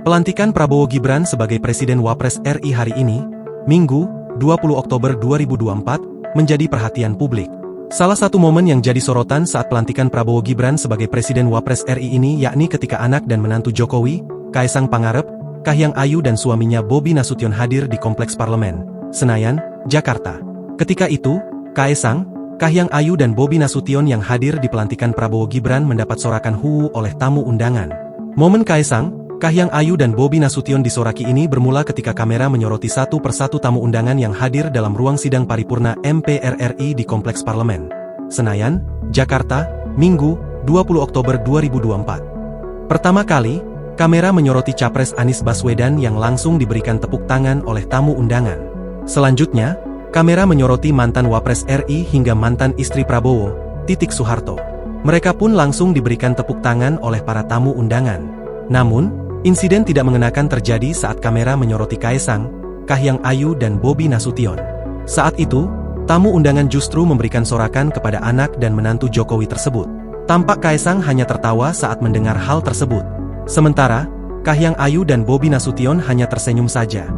Pelantikan Prabowo Gibran sebagai Presiden Wapres RI hari ini, Minggu, 20 Oktober 2024, menjadi perhatian publik. Salah satu momen yang jadi sorotan saat pelantikan Prabowo Gibran sebagai Presiden Wapres RI ini yakni ketika anak dan menantu Jokowi, Kaesang Pangarep, Kahiyang Ayu dan suaminya Bobi Nasution hadir di Kompleks Parlemen, Senayan, Jakarta. Ketika itu, Kaesang, Kahiyang Ayu dan Bobi Nasution yang hadir di pelantikan Prabowo Gibran mendapat sorakan oleh tamu undangan. Momen Kaesang, Kahiyang Ayu dan Bobi Nasution disoraki ini bermula ketika kamera menyoroti satu persatu tamu undangan yang hadir dalam ruang sidang paripurna MPR RI di Kompleks Parlemen, Senayan, Jakarta, Minggu, 20 Oktober 2024. Pertama kali, kamera menyoroti Capres Anies Baswedan yang langsung diberikan tepuk tangan oleh tamu undangan. Selanjutnya, kamera menyoroti mantan Wapres RI hingga mantan istri Prabowo, Titik Soeharto. Mereka pun langsung diberikan tepuk tangan oleh para tamu undangan. Namun, insiden tidak mengenakan terjadi saat kamera menyoroti Kaesang, Kahiyang Ayu dan Bobi Nasution. Saat itu, tamu undangan justru memberikan sorakan kepada anak dan menantu Jokowi tersebut. Tampak Kaesang hanya tertawa saat mendengar hal tersebut. Sementara, Kahiyang Ayu dan Bobi Nasution hanya tersenyum saja.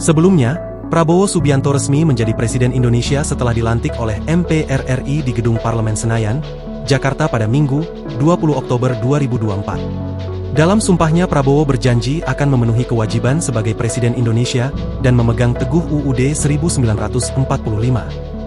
Sebelumnya, Prabowo Subianto resmi menjadi Presiden Indonesia setelah dilantik oleh MPR RI di Gedung Parlemen Senayan, Jakarta pada Minggu, 20 Oktober 2024. Dalam sumpahnya Prabowo berjanji akan memenuhi kewajiban sebagai Presiden Indonesia dan memegang teguh UUD 1945.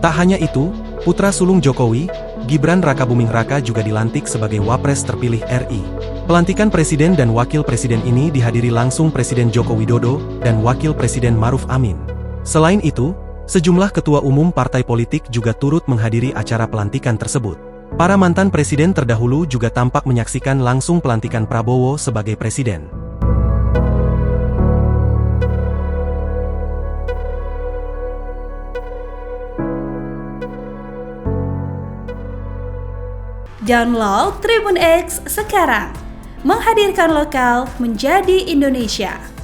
Tak hanya itu, putra sulung Jokowi, Gibran Rakabuming Raka juga dilantik sebagai Wapres terpilih RI. Pelantikan Presiden dan Wakil Presiden ini dihadiri langsung Presiden Joko Widodo dan Wakil Presiden Maruf Amin. Selain itu, sejumlah ketua umum partai politik juga turut menghadiri acara pelantikan tersebut. Para mantan presiden terdahulu juga tampak menyaksikan langsung pelantikan Prabowo sebagai presiden. Download Tribun X sekarang, menghadirkan lokal menjadi Indonesia.